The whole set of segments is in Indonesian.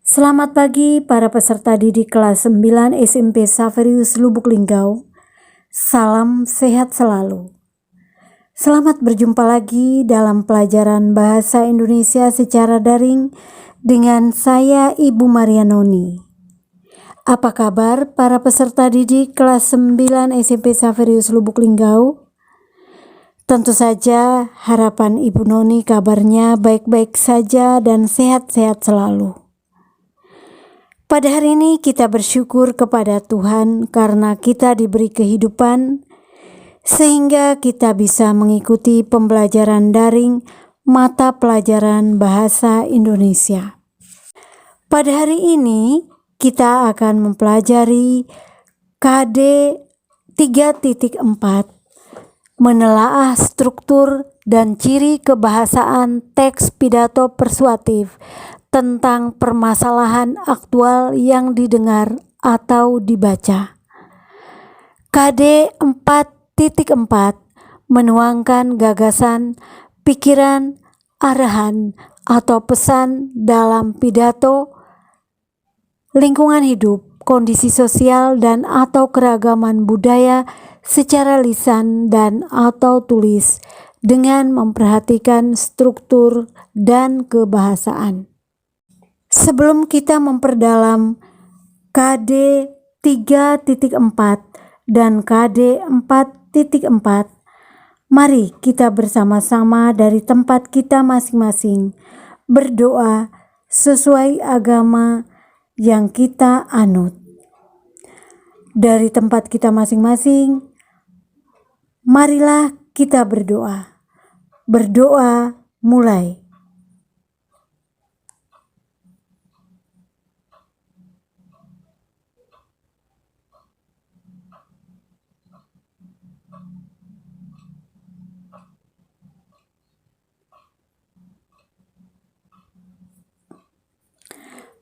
Selamat pagi para peserta didik kelas 9 SMP Xaverius Lubuk Linggau. Salam sehat selalu. Selamat berjumpa lagi dalam pelajaran Bahasa Indonesia secara daring dengan saya Ibu Marianoni. Apa kabar para peserta didik kelas 9 SMP Xaverius Lubuk Linggau? Tentu saja harapan Ibu Noni kabarnya baik-baik saja dan sehat-sehat selalu. Pada hari ini kita bersyukur kepada Tuhan karena kita diberi kehidupan sehingga kita bisa mengikuti pembelajaran daring mata pelajaran Bahasa Indonesia. Pada hari ini kita akan mempelajari KD 3.4 menelaah struktur dan ciri kebahasaan teks pidato persuasif tentang permasalahan aktual yang didengar atau dibaca. KD 4.4 menuangkan gagasan, pikiran, arahan, atau pesan dalam pidato, lingkungan hidup, kondisi sosial dan atau keragaman budaya secara lisan dan atau tulis dengan memperhatikan struktur dan kebahasaan. Sebelum kita memperdalam KD 3.4 dan KD 4.4, mari kita bersama-sama dari tempat kita masing-masing berdoa sesuai agama yang kita anut. Dari tempat kita masing-masing, marilah kita berdoa. Berdoa mulai.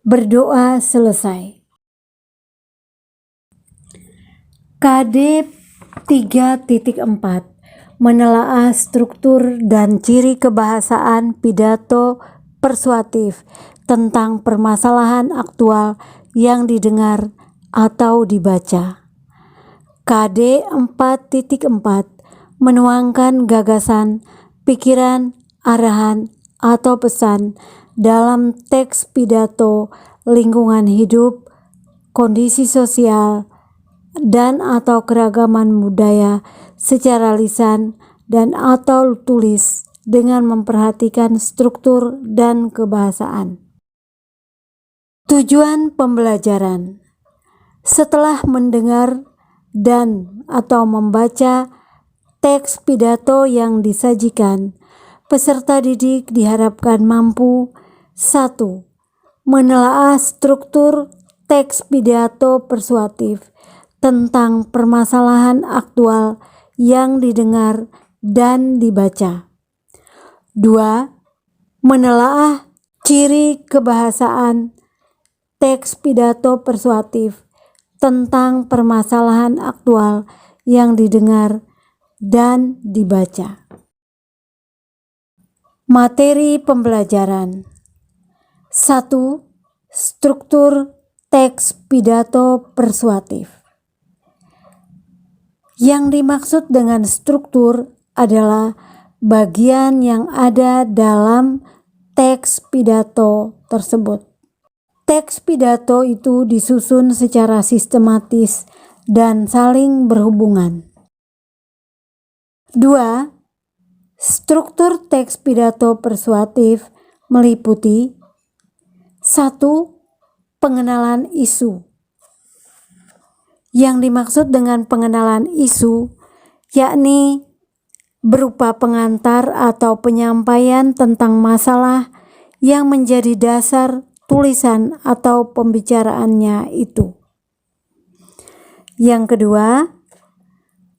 Berdoa selesai. KD 3.4 menelaah struktur dan ciri kebahasaan pidato persuasif tentang permasalahan aktual yang didengar atau dibaca. KD 4.4 menuangkan gagasan, pikiran, arahan, atau pesan dalam teks pidato, lingkungan hidup, kondisi sosial, dan atau keragaman budaya secara lisan dan atau tulis dengan memperhatikan struktur dan kebahasaan. Tujuan pembelajaran: setelah mendengar dan atau membaca teks pidato yang disajikan, peserta didik diharapkan mampu 1. Menelaah struktur teks pidato persuasif tentang permasalahan aktual yang didengar dan dibaca. 2. Menelaah ciri kebahasaan teks pidato persuasif tentang permasalahan aktual yang didengar dan dibaca. Materi pembelajaran: 1. Struktur teks pidato persuasif. Yang dimaksud dengan struktur adalah bagian yang ada dalam teks pidato tersebut. Teks pidato itu disusun secara sistematis dan saling berhubungan. 2. Struktur teks pidato persuasif meliputi 1. Pengenalan isu. Yang dimaksud dengan pengenalan isu yakni berupa pengantar atau penyampaian tentang masalah yang menjadi dasar tulisan atau pembicaraannya itu. Yang kedua,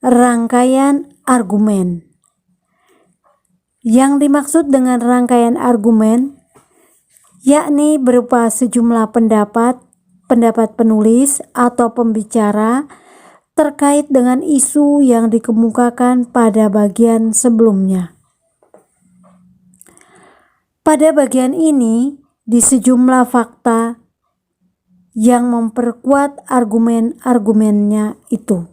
rangkaian argumen. Yang dimaksud dengan rangkaian argumen yakni berupa sejumlah pendapat penulis atau pembicara terkait dengan isu yang dikemukakan pada bagian sebelumnya. Pada bagian ini, di sejumlah fakta yang memperkuat argumen-argumennya itu.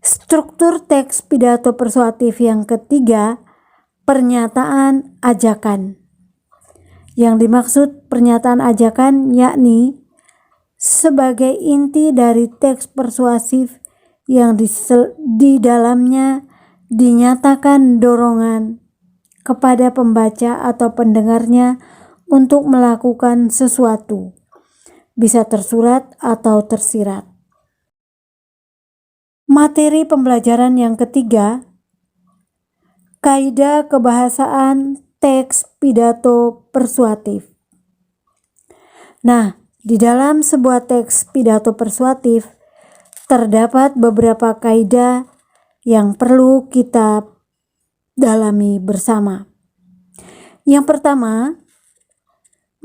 Struktur teks pidato persuasif yang ketiga, pernyataan ajakan. Yang dimaksud pernyataan ajakan yakni sebagai inti dari teks persuasif yang di dalamnya dinyatakan dorongan kepada pembaca atau pendengarnya untuk melakukan sesuatu, bisa tersurat atau tersirat. Materi pembelajaran yang ketiga, kaidah kebahasaan teks pidato persuasif. Nah, di dalam sebuah teks pidato persuasif terdapat beberapa kaidah yang perlu kita dalami bersama. Yang pertama,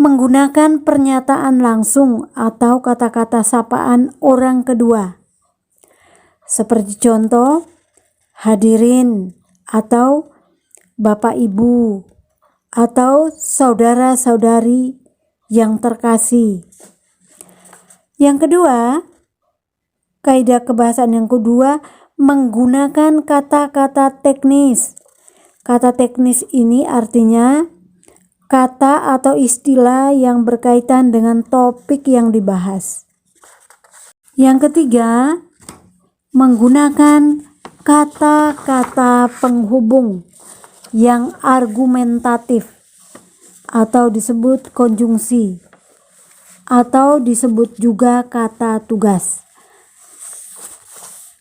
menggunakan pernyataan langsung atau kata-kata sapaan orang kedua. Seperti contoh, hadirin atau Bapak Ibu atau saudara-saudari yang terkasih. Yang kedua, kaidah kebahasaan yang kedua, menggunakan kata-kata teknis. Kata teknis ini artinya kata atau istilah yang berkaitan dengan topik yang dibahas. Yang ketiga, menggunakan kata-kata penghubung yang argumentatif atau disebut konjungsi atau disebut juga kata tugas.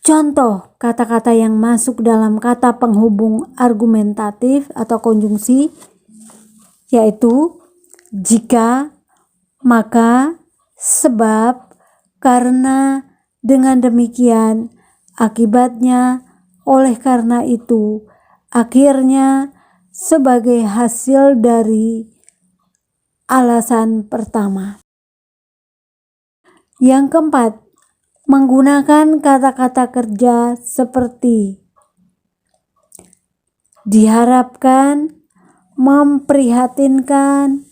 Contoh kata-kata yang masuk dalam kata penghubung argumentatif atau konjungsi yaitu jika, maka, sebab, karena, dengan demikian, akibatnya, oleh karena itu, akhirnya, sebagai hasil dari alasan pertama. Yang keempat, menggunakan kata-kata kerja seperti diharapkan, memprihatinkan,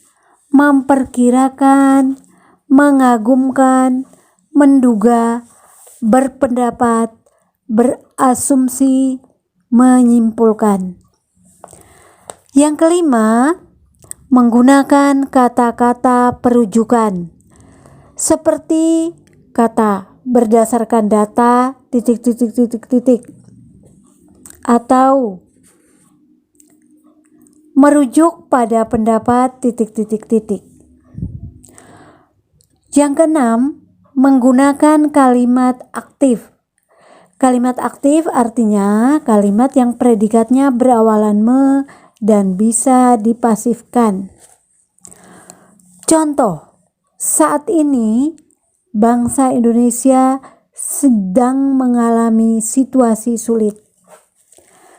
memperkirakan, mengagumkan, menduga, berpendapat, berasumsi, menyimpulkan. Yang kelima, menggunakan kata-kata perujukan seperti kata berdasarkan data ... atau merujuk pada pendapat ... Yang keenam, menggunakan kalimat aktif. Kalimat aktif artinya kalimat yang predikatnya berawalan me dan bisa dipasifkan. Contoh, saat ini bangsa Indonesia sedang mengalami situasi sulit.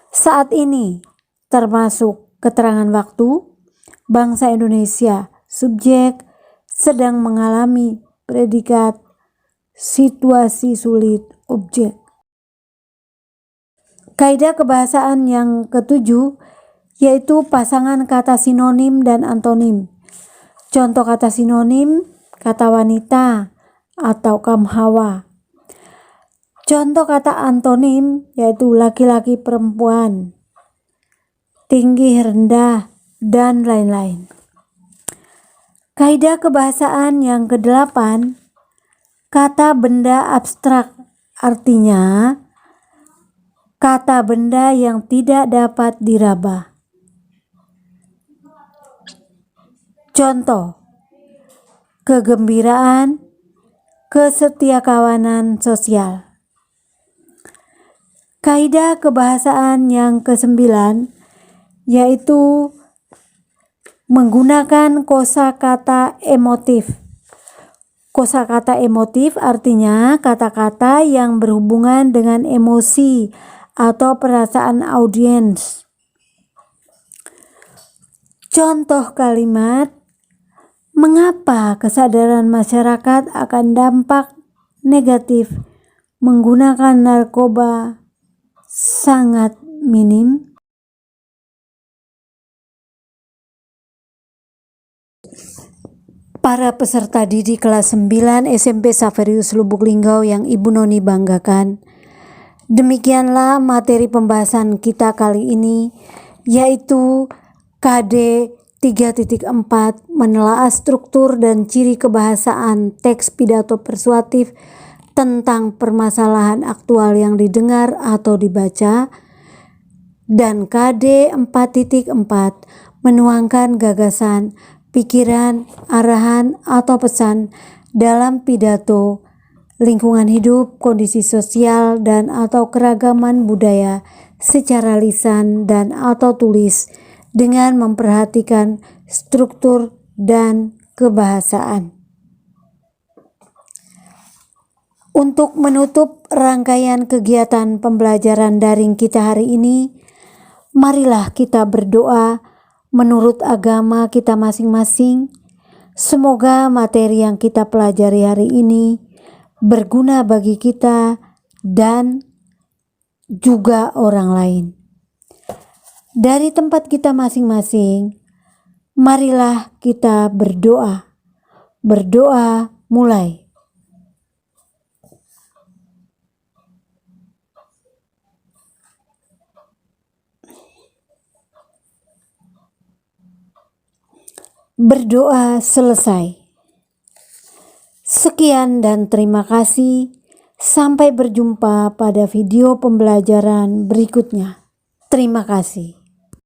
Saat ini termasuk keterangan waktu, bangsa Indonesia subjek sedang mengalami predikat situasi sulit objek. Kaidah kebahasaan yang ketujuh yaitu pasangan kata sinonim dan antonim. Contoh kata sinonim, kata wanita atau kaum hawa. Contoh kata antonim yaitu laki-laki perempuan, tinggi rendah, dan lain-lain. Kaidah kebahasaan yang kedelapan, kata benda abstrak, artinya kata benda yang tidak dapat diraba. Contoh, kegembiraan, kesetiakawanan sosial. Kaidah kebahasaan yang kesembilan yaitu menggunakan kosakata emotif. Kosakata emotif artinya kata-kata yang berhubungan dengan emosi atau perasaan audiens. Contoh kalimat, mengapa kesadaran masyarakat akan dampak negatif menggunakan narkoba sangat minim? Para peserta didik kelas 9 SMP Xaverius Lubuk Linggau yang Ibu Noni banggakan, demikianlah materi pembahasan kita kali ini, yaitu KD 3.4 menelaah struktur dan ciri kebahasaan teks pidato persuasif tentang permasalahan aktual yang didengar atau dibaca, dan KD 4.4 menuangkan gagasan, pikiran, arahan, atau pesan dalam pidato, lingkungan hidup, kondisi sosial, dan atau keragaman budaya secara lisan dan atau tulis dengan memperhatikan struktur dan kebahasaan. Untuk menutup rangkaian kegiatan pembelajaran daring kita hari ini, marilah kita berdoa menurut agama kita masing-masing. Semoga materi yang kita pelajari hari ini berguna bagi kita dan juga orang lain. Dari tempat kita masing-masing, marilah kita berdoa. Berdoa mulai. Berdoa selesai. Sekian dan terima kasih. Sampai berjumpa pada video pembelajaran berikutnya. Terima kasih.